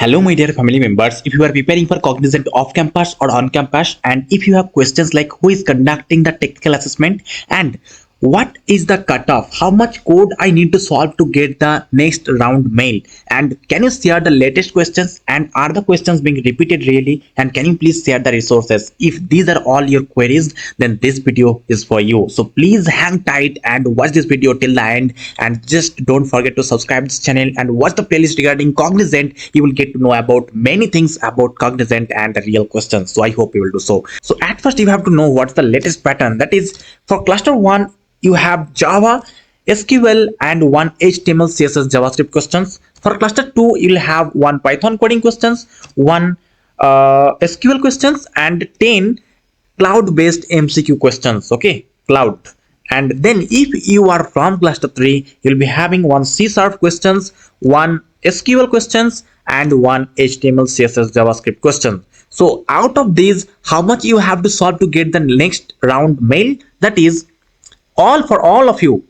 Hello, my dear family members. If you are preparing for Cognizant off campus or on campus, and if you have questions like who is conducting the technical assessment and what is the cutoff, how much code I need to solve to get the next round mail, and can you share the latest questions and are the questions being repeated really, and can you please share the resources? If these are all your queries, then this video is for you. So please hang tight and watch this video till the end, and just don't forget to subscribe this channel and watch the playlist regarding Cognizant. You will get to know about many things about Cognizant and the real questions. So I hope you will do so. So at first you have to know what's the latest pattern. That is, for cluster 1 you have Java, SQL and one HTML, CSS, JavaScript questions. For cluster 2 you'll have one Python coding questions, one SQL questions and 10 cloud-based MCQ questions. Okay, cloud. And then if you are from cluster 3, you'll be having one C# questions, one SQL questions and one HTML, CSS, JavaScript question. So out of these, how much you have to solve to get the next round mail? That is, for all of you,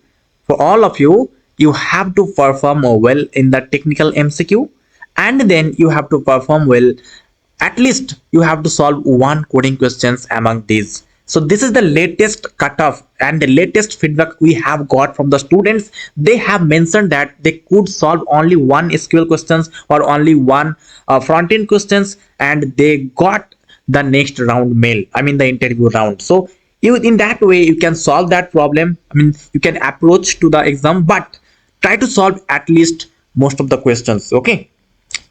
you have to perform well in the technical MCQ, and then you have to perform well, at least you have to solve one coding questions among these. So this is the latest cutoff and the latest feedback we have got from the students. They have mentioned that they could solve only one SQL questions or only one front-end questions, and they got the next round mail, I mean the interview round. So in that way you can solve that problem. I mean, you can approach to the exam, but try to solve at least most of the questions. Okay,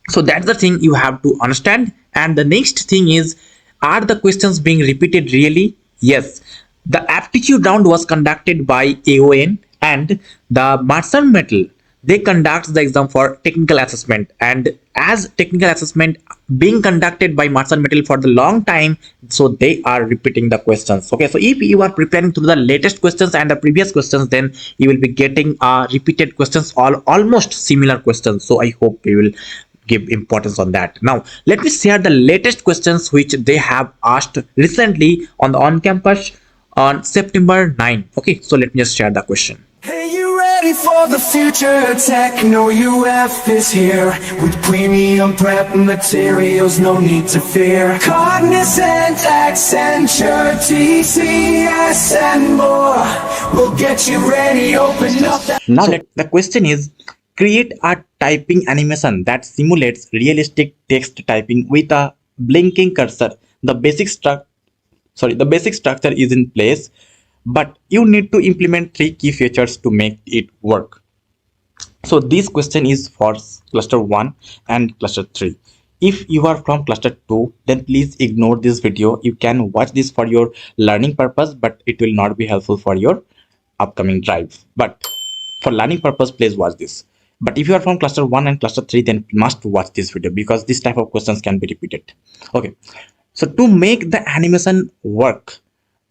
so that's the thing you have to understand. And the next thing is, are the questions being repeated really? Yes, the aptitude round was conducted by AON, and the Marsan Metal, they conduct the exam for technical assessment, and as technical assessment being conducted by Marsan Metal for the long time, so they are repeating the questions. Okay, so if you are preparing through the latest questions and the previous questions, then you will be getting repeated questions, almost similar questions. So I hope you will give importance on that. Now let me share the latest questions which they have asked recently on the on campus on September 9. Okay, so let me just share the question. Hey, you ready for the future? Techno UF is here with premium prep materials, no need to fear. Cognizant, Accenture, TCS and more. We'll get you ready, open up that. Now the question is, create a typing animation that simulates realistic text typing with a blinking cursor. The basic structure is in place, but you need to implement 3 key features to make it work. So this question is for cluster 1 and cluster 3. If you are from cluster 2, then please ignore this video. You can watch this for your learning purpose, but it will not be helpful for your upcoming drive. But for learning purpose, please watch this. But if you are from cluster 1 and cluster 3, then must watch this video, because this type of questions can be repeated. Okay, so to make the animation work,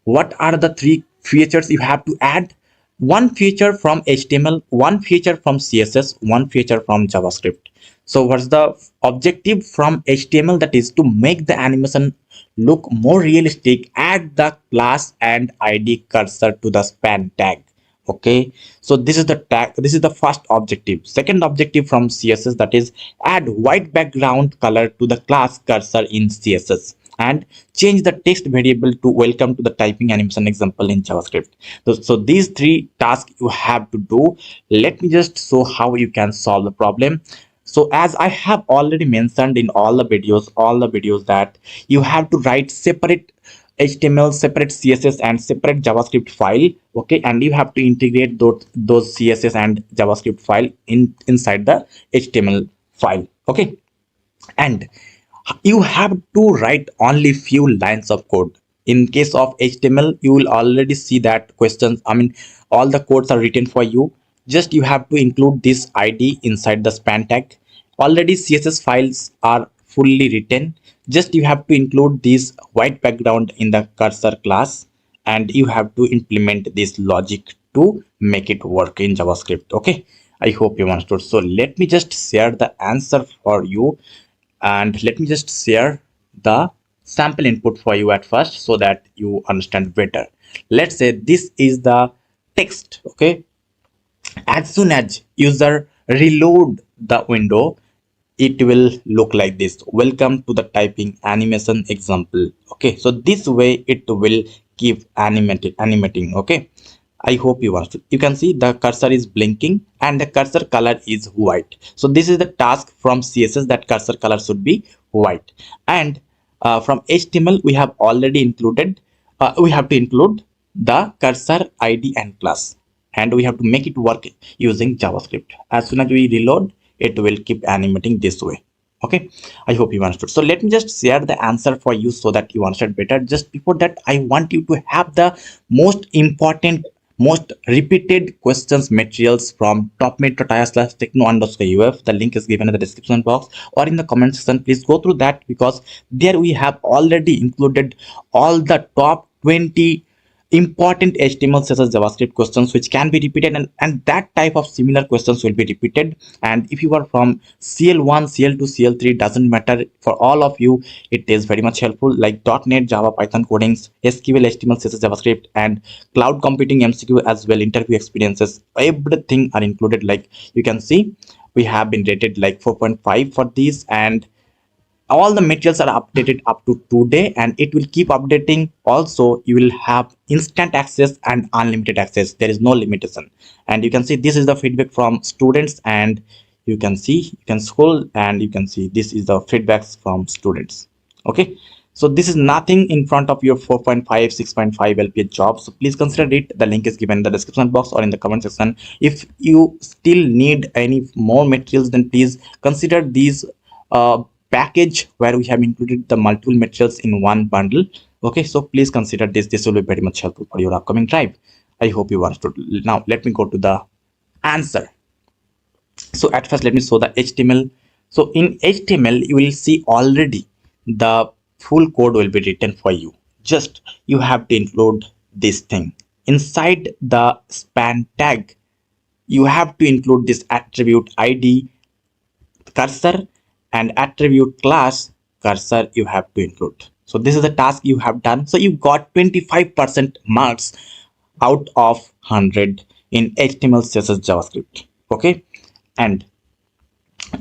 what are the 3 features you have to add? One feature from HTML, one feature from CSS, one feature from JavaScript. So what's the objective from HTML? That is to make the animation look more realistic. Add the class and ID cursor to the span tag. Okay, so this is the tag, this is the first objective. Second objective from CSS, that is add white background color to the class cursor in CSS, and change the text variable to welcome to the typing animation example in JavaScript. So these 3 tasks you have to do. Let me just show how you can solve the problem. So as I have already mentioned in all the videos that you have to write separate HTML, separate CSS and separate JavaScript file. Okay, and you have to integrate those CSS and JavaScript file inside the HTML file. Okay, and you have to write only few lines of code. In case of HTML, you will already see that questions, I mean all the codes are written for you. Just you have to include this ID inside the span tag. Already CSS files are fully written. Just you have to include this white background in the cursor class, and you have to implement this logic to make it work in JavaScript. Okay, I hope you understood. So let me just share the answer for you, and let me just share the sample input for you at first so that you understand better. Let's say this is the text. Okay, as soon as user reload the window, it will look like this. Welcome to the typing animation example. Okay, so this way it will keep animating. Okay, I hope you understood. You can see the cursor is blinking and the cursor color is white. So this is the task from CSS, that cursor color should be white. And from HTML we have already included, we have to include the cursor ID and class, and we have to make it work using JavaScript. As soon as we reload, it will keep animating this way. Okay, I hope you understood. So let me just share the answer for you so that you understand better. Just before that, I want you to have the most important, most repeated questions materials from topmate.ia/techno_uf. The link is given in the description box or in the comment section. Please go through that, because there we have already included all the top 20 important HTML, CSS, JavaScript questions which can be repeated, and that type of similar questions will be repeated. And if you are from CL1, CL2, CL3, doesn't matter, for all of you it is very much helpful, like .NET, Java, Python codings, SQL, HTML, CSS, JavaScript, and cloud computing, MCQ as well, interview experiences, everything are included. Like you can see, we have been rated like 4.5 for these, and all the materials are updated up to today, and it will keep updating. Also, you will have instant access and unlimited access. There is no limitation. And you can see this is the feedback from students, and you can see, you can scroll and you can see this is the feedbacks from students. Okay, so this is nothing in front of your 4.5, 6.5 LPA job. So please consider it. The link is given in the description box or in the comment section. If you still need any more materials, then please consider these package where we have included the multiple materials in one bundle. Okay, so please consider this will be very much helpful for your upcoming drive. I hope you understood. Now let me go to the answer. So at first let me show the HTML. So in HTML you will see already the full code will be written for you. Just you have to include this thing inside the span tag. You have to include this attribute ID cursor and attribute class cursor you have to include. So this is the task you have done. So you got 25% marks out of 100 in HTML, CSS, JavaScript. Okay, and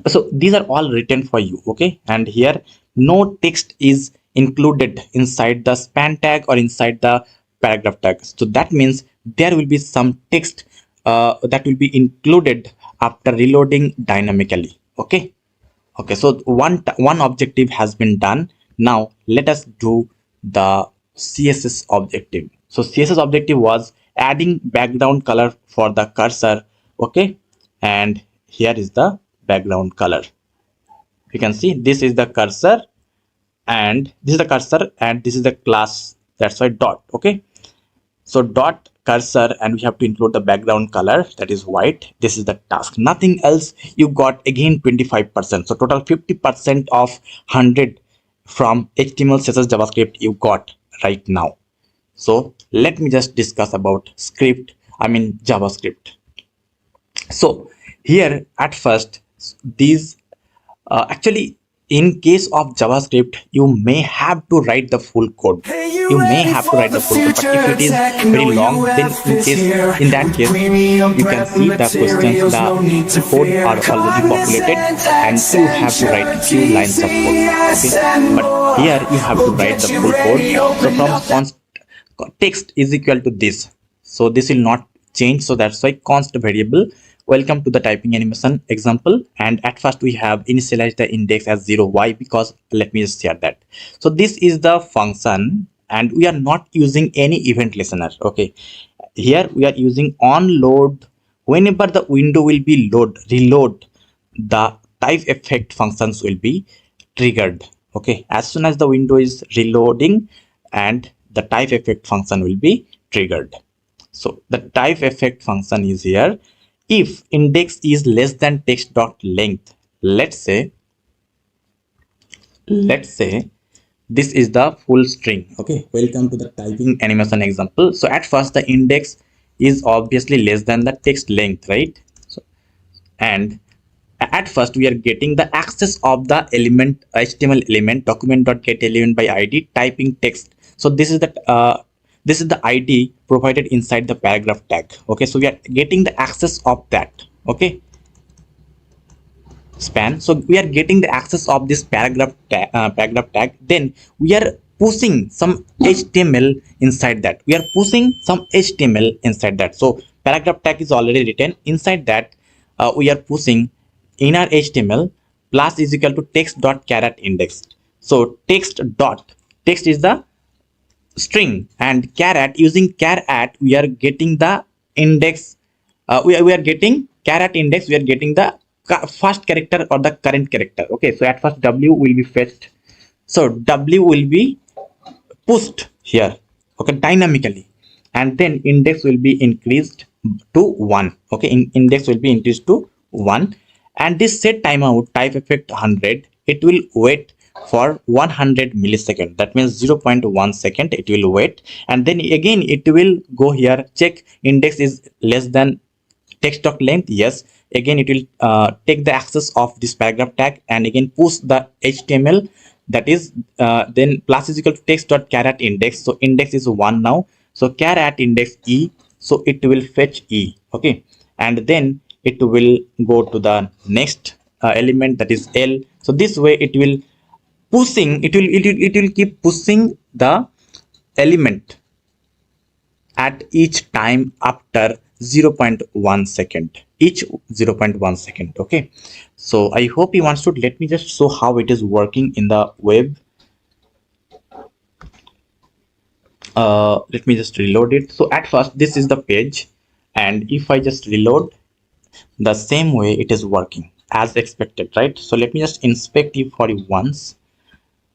so these are all written for you. Okay, and here no text is included inside the span tag or inside the paragraph tag. So that means there will be some text that will be included after reloading dynamically. Okay, okay, so one objective has been done. Now let us do the CSS objective. So CSS objective was adding background color for the cursor. Okay, and here is the background color. You can see this is the cursor, and this is the cursor, and this is the class. That's why dot. Okay, so dot cursor, and we have to include the background color, that is white. This is the task, nothing else. You got again 25%. So total 50% of 100 from HTML, CSS, JavaScript you got right now. So let me just discuss about JavaScript. So here at first, these actually, in case of JavaScript, you may have to write the full code. You may have to write the full code, but if it is very long, then in that case, you can see the questions, the code are already populated, and you have to write few lines of code. Okay, but here you have to write the full code. So from const text is equal to this, so this will not change. So that's why const variable. Welcome to the typing animation example, and at first we have initialized the index as 0. Why? Because let me just share that. So this is the function, and we are not using any event listener. Okay, here we are using onload. Whenever the window will be reload, the type effect functions will be triggered. Okay, as soon as the window is reloading, and the type effect function will be triggered. So the type effect function is here. If index is less than text dot length, let's say this is the full string. Okay, welcome to the typing animation example. So at first the index is obviously less than the text length, right? So, and at first we are getting the access of the element, HTML element, document.getElement by ID, typing text. So this is the ID provided inside the paragraph tag. Okay, so we are getting the access of that. Okay, span. So we are getting the access of this paragraph tag. Then we are pushing some HTML inside that. We are pushing some HTML inside that. So paragraph tag is already written inside that. We are pushing inner HTML plus is equal to text dot caret index. So text is the string, and caret, using caret we are getting the index. We are getting caret index, we are getting the first character or the current character. Okay, so at first w will be fetched, so w will be pushed here, okay, dynamically, and then index will be increased to 1. Okay, index will be increased to 1, and this set timeout type effect 100, it will wait for 100 millisecond, that means 0.1 second it will wait, and then again it will go here, check index is less than text dot length, yes, again it will take the access of this paragraph tag and again push the HTML, that is then plus is equal to text dot caret index. So index is 1 now, so caret index e, so it will fetch e. Okay, and then it will go to the next element, that is L. So this way it will pushing, it will keep pushing the element at each time after 0.1 second, each 0.1 second. Okay, so I hope you understood. Let me just show how it is working in the web. Let me just reload it. So at first this is the page, and if I just reload, the same way it is working as expected, right? So let me just inspect it for you once.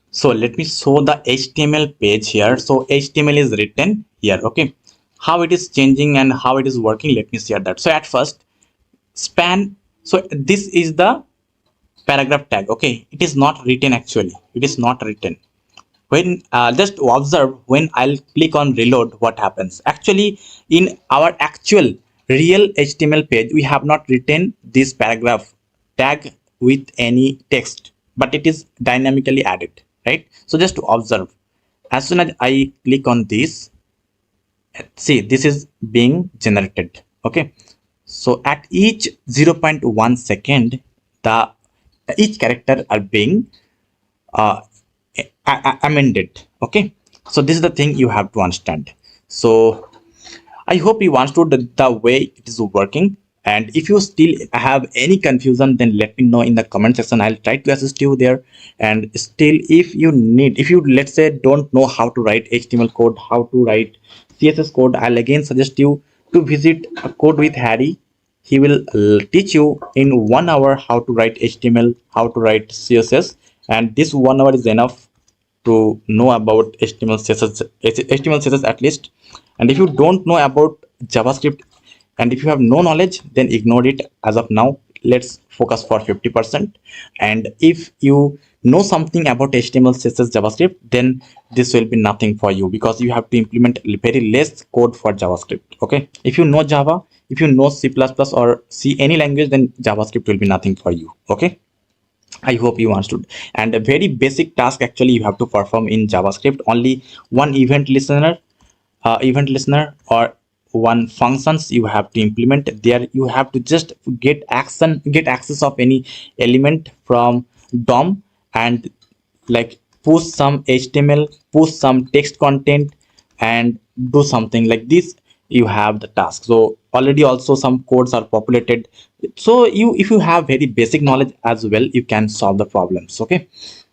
So let me show the HTML page here. So HTML is written here. Okay, how it is changing and how it is working, let me share that. So at first span, so this is the paragraph tag. Okay, it is not written, actually it is not written. When just observe, when I'll click on reload, what happens. Actually in our actual real HTML page, we have not written this paragraph tag with any text, but it is dynamically added, right? So just to observe, as soon as I click on this, see this is being generated. Okay, so at each 0.1 second, the each character are being amended. Okay, so this is the thing you have to understand. So I hope you understood the way it is working, and if you still have any confusion, then let me know in the comment section. I'll try to assist you there. And still, if you need, if you let's say don't know how to write HTML code, how to write CSS code, I'll again suggest you to visit a Code with Harry. He will teach you in 1 hour how to write HTML, how to write CSS, and this 1 hour is enough to know about HTML CSS at least. And if you don't know about JavaScript, and if you have no knowledge, then ignore it as of now. Let's focus for 50%. And if you know something about HTML CSS JavaScript, then this will be nothing for you, because you have to implement very less code for JavaScript. Okay, if you know Java, if you know C++ or C, any language, then JavaScript will be nothing for you. Okay, I hope you understood. And a very basic task actually you have to perform in JavaScript. Only one event listener or one functions you have to implement there. You have to just get access of any element from DOM, and like push some HTML, push some text content, and do something like this. You have the task. So already also some codes are populated, so if you have very basic knowledge as well, you can solve the problems. Okay,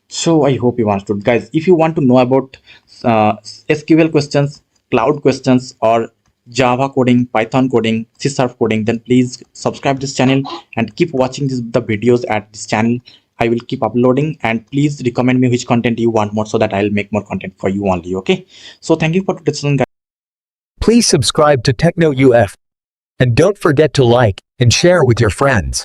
so I hope you understood, guys. If you want to know about SQL questions, cloud questions, or Java coding, Python coding, C# coding, then please subscribe this channel and keep watching the videos at this channel. I will keep uploading, and please recommend me which content you want more, so that I'll make more content for you only. Okay, so thank you for listening, guys. Please subscribe to Techno UF and don't forget to like and share with your friends.